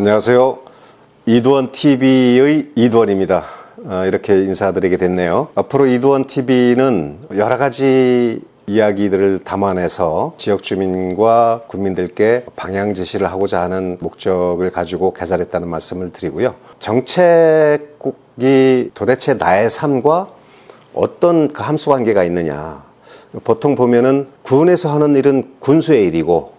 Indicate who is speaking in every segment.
Speaker 1: 안녕하세요. 이두원TV의 이두원입니다. 이렇게 인사드리게 됐네요. 앞으로 이두원TV는 여러 가지 이야기들을 담아내서 지역 주민과 국민들께 방향 제시를 하고자 하는 목적을 가지고 개설했다는 말씀을 드리고요. 정책이 도대체 나의 삶과 어떤 그 함수 관계가 있느냐. 보통 보면은 군에서 하는 일은 군수의 일이고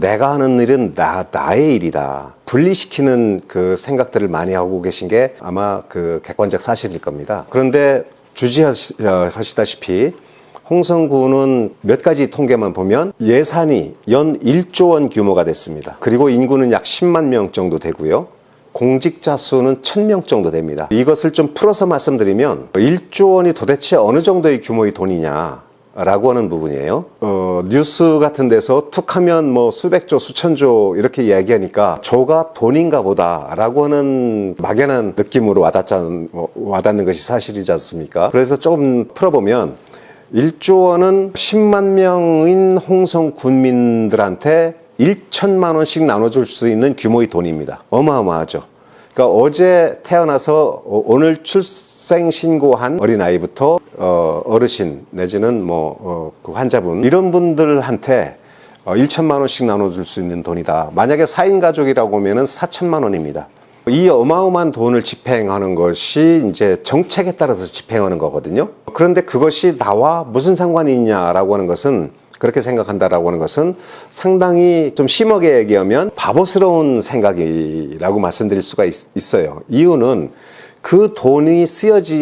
Speaker 1: 내가 하는 일은 나의 일이다. 분리시키는 그 생각들을 많이 하고 계신 게 아마 그 객관적 사실일 겁니다. 그런데 주지하시다시피 홍성군은 몇 가지 통계만 보면 예산이 연 1조 원 규모가 됐습니다. 그리고 인구는 약 10만 명 정도 되고요. 공직자 수는 1000명 정도 됩니다. 이것을 좀 풀어서 말씀드리면 1조 원이 도대체 어느 정도의 규모의 돈이냐 라고 하는 부분이에요. 뉴스 같은 데서 툭 하면 뭐 수백조, 수천조 이렇게 이야기하니까 조가 돈인가 보다 라고 하는 막연한 느낌으로 와닿는 것이 사실이지 않습니까? 그래서 조금 풀어보면 1조 원은 10만 명인 홍성 군민들한테 1천만 원씩 나눠줄 수 있는 규모의 돈입니다. 어마어마하죠. 그러니까 어제 태어나서 오늘 출생 신고한 어린아이부터 어르신 내지는 그 환자분 이런 분들한테 1천만 원씩 나눠줄 수 있는 돈이다. 만약에 4인 가족이라고 하면은 4천만 원입니다. 이 어마어마한 돈을 집행하는 것이 이제 정책에 따라서 집행하는 거거든요. 그런데 그것이 나와 무슨 상관이 있냐라고 하는 것은 그렇게 생각한다라고 하는 것은 상당히 좀 심하게 얘기하면 바보스러운 생각이라고 말씀드릴 수가 있어요. 이유는 그 돈이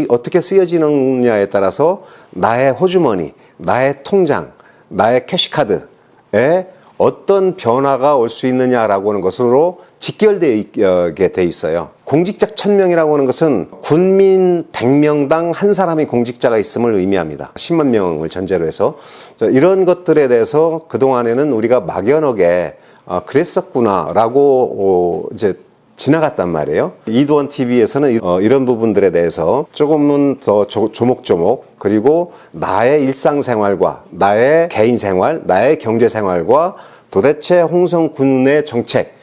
Speaker 1: 어떻게 쓰여지느냐에 따라서 나의 호주머니, 나의 통장, 나의 캐시카드에 어떤 변화가 올 수 있느냐라고 하는 것으로 직결되게 돼 있어요. 공직자 1000명이라고 하는 것은 군민 100명당 한 사람이 공직자가 있음을 의미합니다. 10만 명을 전제로 해서 이런 것들에 대해서 그동안에는 우리가 막연하게 그랬었구나라고 이제 지나갔단 말이에요. 이두원TV에서는 이런 부분들에 대해서 조금은 더 조목조목 그리고 나의 일상생활과 나의 개인생활, 나의 경제생활과 도대체 홍성군의 정책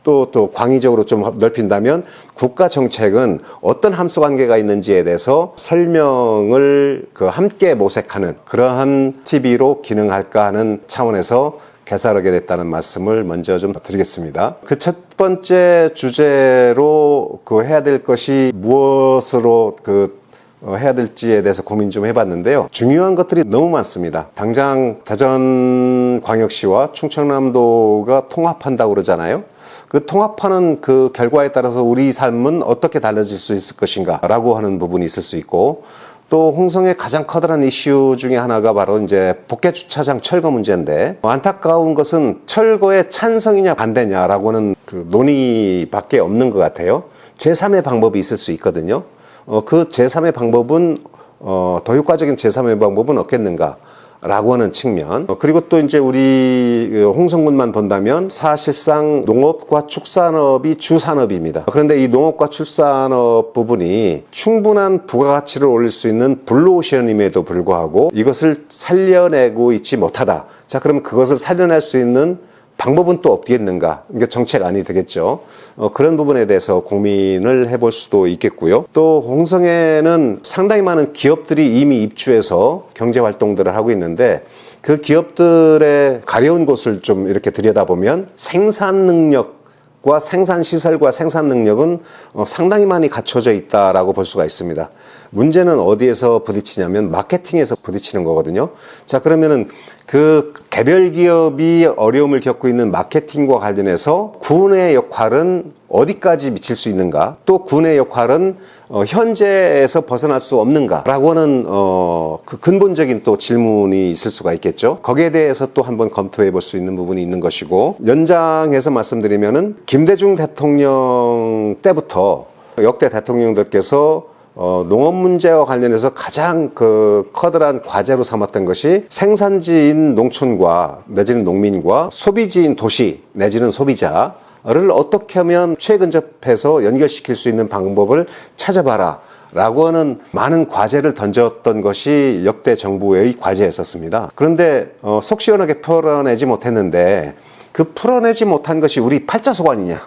Speaker 1: 또 광의적으로 좀 넓힌다면 국가 정책은 어떤 함수 관계가 있는지에 대해서 설명을 함께 모색하는 그러한 TV로 기능할까 하는 차원에서 개설하게 됐다는 말씀을 먼저 좀 드리겠습니다. 그 첫 번째 주제로 해야 될 것이 무엇으로 해야 될지에 대해서 고민 좀 해봤는데요. 중요한 것들이 너무 많습니다. 당장 대전광역시와 충청남도가 통합한다고 그러잖아요. 그 통합하는 그 결과에 따라서 우리 삶은 어떻게 달라질 수 있을 것인가 라고 하는 부분이 있을 수 있고 또 홍성의 가장 커다란 이슈 중에 하나가 바로 이제 복개주차장 철거 문제인데 안타까운 것은 철거에 찬성이냐 반대냐라고는 그 논의밖에 없는 것 같아요. 제3의 방법이 있을 수 있거든요. 그 제3의 방법은 더 효과적인 제3의 방법은 없겠는가? 라고 하는 측면 그리고 또 이제 우리 홍성군만 본다면 사실상 농업과 축산업이 주산업입니다. 그런데 이 농업과 축산업 부분이 충분한 부가가치를 올릴 수 있는 블루오션임에도 불구하고 이것을 살려내고 있지 못하다. 자, 그러면 그것을 살려낼 수 있는 방법은 또 없겠는가? 이게 정책안이 되겠죠. 그런 부분에 대해서 고민을 해볼 수도 있겠고요. 또 홍성에는 상당히 많은 기업들이 이미 입주해서 경제 활동들을 하고 있는데 그 기업들의 가려운 곳을 좀 이렇게 들여다보면 생산 능력과 생산 시설과 생산 능력은 상당히 많이 갖춰져 있다라고 볼 수가 있습니다. 문제는 어디에서 부딪히냐면 마케팅에서 부딪히는 거거든요. 자, 그러면은 그 개별 기업이 어려움을 겪고 있는 마케팅과 관련해서 군의 역할은 어디까지 미칠 수 있는가? 또 군의 역할은 현재에서 벗어날 수 없는가라고 하는 그 근본적인 또 질문이 있을 수가 있겠죠. 거기에 대해서 또 한번 검토해 볼 수 있는 부분이 있는 것이고 연장해서 말씀드리면은 김대중 대통령 때부터 역대 대통령들께서 농업 문제와 관련해서 가장 커다란 과제로 삼았던 것이 생산지인 농촌과 내지는 농민과 소비지인 도시 내지는 소비자를 어떻게 하면 최근접해서 연결시킬 수 있는 방법을 찾아봐라 라고 하는 많은 과제를 던졌던 것이 역대 정부의 과제였었습니다. 그런데 속 시원하게 풀어내지 못했는데 그 풀어내지 못한 것이 우리 팔자소관이냐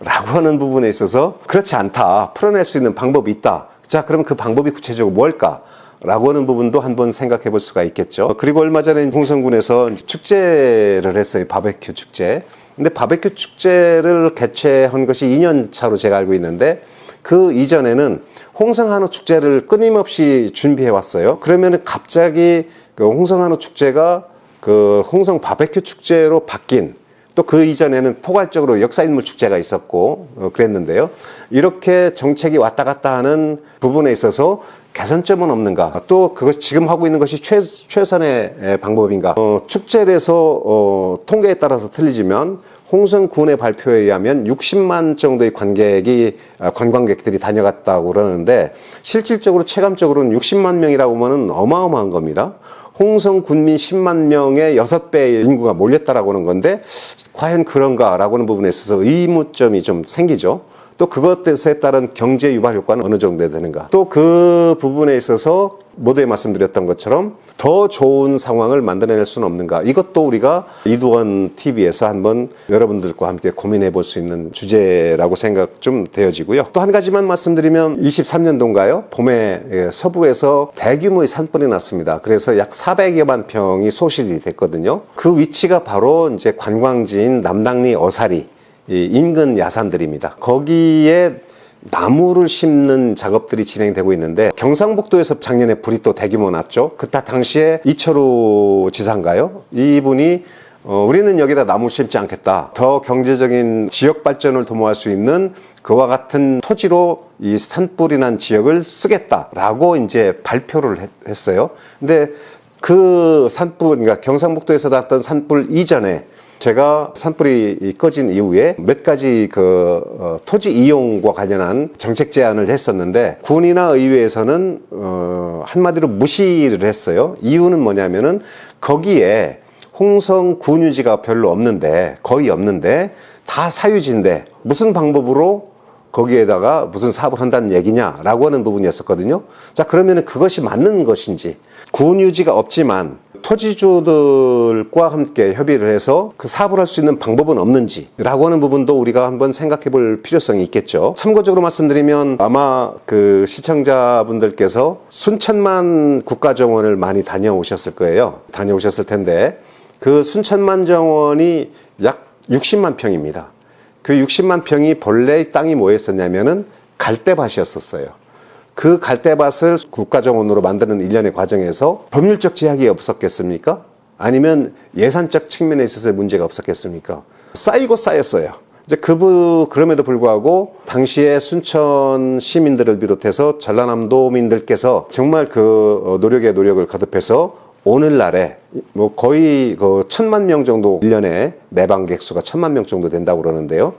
Speaker 1: 라고 하는 부분에 있어서 그렇지 않다. 풀어낼 수 있는 방법이 있다. 자, 그럼 그 방법이 구체적으로 뭘까? 라고 하는 부분도 한번 생각해 볼 수가 있겠죠. 그리고 얼마 전에 홍성군에서 축제를 했어요. 바베큐 축제. 근데 바베큐 축제를 개최한 것이 2년 차로 제가 알고 있는데 그 이전에는 홍성한우 축제를 끊임없이 준비해 왔어요. 그러면은 갑자기 그 홍성한우 축제가 그 홍성 바베큐 축제로 바뀐, 또 그 이전에는 포괄적으로 역사인물 축제가 있었고 그랬는데요. 이렇게 정책이 왔다 갔다 하는 부분에 있어서 개선점은 없는가? 또 그것 지금 하고 있는 것이 최선의 방법인가? 축제를 해서 통계에 따라서 틀리지만 홍성군의 발표에 의하면 60만 정도의 관광객들이 다녀갔다고 그러는데 실질적으로 체감적으로는 60만 명이라고 하면 어마어마한 겁니다. 홍성 군민 10만 명의 6배의 인구가 몰렸다라고 하는 건데 과연 그런가라고 하는 부분에 있어서 의문점이 좀 생기죠. 또 그것에 따른 경제 유발 효과는 어느 정도 되는가. 또 그 부분에 있어서 모두에 말씀드렸던 것처럼 더 좋은 상황을 만들어낼 수는 없는가. 이것도 우리가 이두원 TV에서 한번 여러분들과 함께 고민해 볼 수 있는 주제라고 생각 좀 되어지고요. 또 한 가지만 말씀드리면 23년도인가요? 봄에 서부에서 대규모의 산불이 났습니다. 그래서 약 400여만 평이 소실이 됐거든요. 그 위치가 바로 이제 관광지인 남당리 어사리 인근 야산들입니다. 거기에 나무를 심는 작업들이 진행되고 있는데 경상북도에서 작년에 불이 또 대규모 났죠. 그때 당시에 이철우 지사인가요? 이분이 우리는 여기다 나무 심지 않겠다. 더 경제적인 지역 발전을 도모할 수 있는 그와 같은 토지로 이 산불이 난 지역을 쓰겠다라고 이제 발표를 했어요. 근데 그 산불, 그러니까 경상북도에서 났던 산불 이전에 제가 산불이 꺼진 이후에 몇 가지 토지 이용과 관련한 정책 제안을 했었는데 군이나 의회에서는 한마디로 무시를 했어요. 이유는 뭐냐면은 거기에 홍성 군유지가 별로 없는데, 거의 없는데 다 사유지인데 무슨 방법으로 거기에다가 무슨 사업을 한다는 얘기냐라고 하는 부분이었었거든요. 자, 그러면은 그것이 맞는 것인지, 군유지가 없지만 토지주들과 함께 협의를 해서 그 사업을 할 수 있는 방법은 없는지라고 하는 부분도 우리가 한번 생각해 볼 필요성이 있겠죠. 참고적으로 말씀드리면 아마 그 시청자분들께서 순천만 국가정원을 많이 다녀오셨을 거예요. 다녀오셨을 텐데 그 순천만 정원이 약 60만 평입니다. 그 60만 평이 본래 땅이 뭐였었냐면은 갈대밭이었었어요. 그 갈대밭을 국가정원으로 만드는 일련의 과정에서 법률적 제약이 없었겠습니까? 아니면 예산적 측면에 있어서 문제가 없었겠습니까? 쌓이고 쌓였어요. 이제 그럼에도 불구하고 당시에 순천 시민들을 비롯해서 전라남도민들께서 정말 그 노력의 노력을 거듭해서 오늘날에 뭐 거의 1,000만 명 정도 1년에 매방객 수가 1,000만 명 정도 된다고 그러는데요.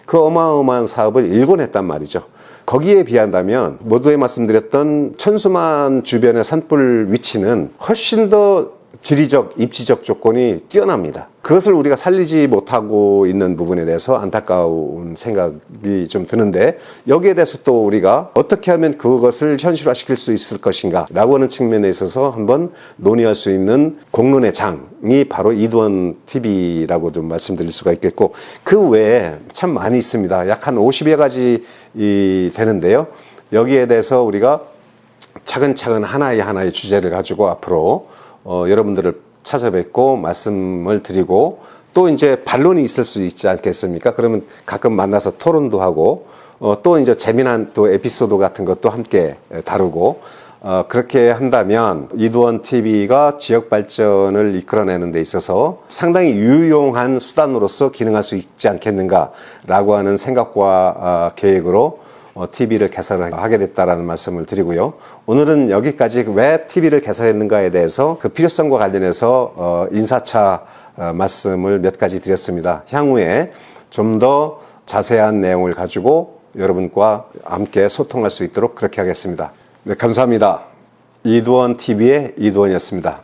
Speaker 1: 그 어마어마한 사업을 일궈냈단 말이죠. 거기에 비한다면 모두에 말씀드렸던 천수만 주변의 산불 위치는 훨씬 더 지리적, 입지적 조건이 뛰어납니다. 그것을 우리가 살리지 못하고 있는 부분에 대해서 안타까운 생각이 좀 드는데 여기에 대해서 또 우리가 어떻게 하면 그것을 현실화시킬 수 있을 것인가 라고 하는 측면에 있어서 한번 논의할 수 있는 공론의 장이 바로 이두원 TV라고 좀 말씀드릴 수가 있겠고 그 외에 참 많이 있습니다. 약 한 50여 가지 되는데요. 여기에 대해서 우리가 차근차근 하나의 주제를 가지고 앞으로 여러분들을 찾아뵙고 말씀을 드리고 또 이제 반론이 있을 수 있지 않겠습니까? 그러면 가끔 만나서 토론도 하고 또 이제 재미난 또 에피소드 같은 것도 함께 다루고 그렇게 한다면 이두원 TV가 지역 발전을 이끌어내는 데 있어서 상당히 유용한 수단으로서 기능할 수 있지 않겠는가라고 하는 생각과 계획으로 TV를 개설하게 됐다라는 말씀을 드리고요. 오늘은 여기까지 왜 TV를 개설했는가에 대해서 그 필요성과 관련해서 인사차 말씀을 몇 가지 드렸습니다. 향후에 좀 더 자세한 내용을 가지고 여러분과 함께 소통할 수 있도록 그렇게 하겠습니다. 네, 감사합니다. 이두원 TV의 이두원이었습니다.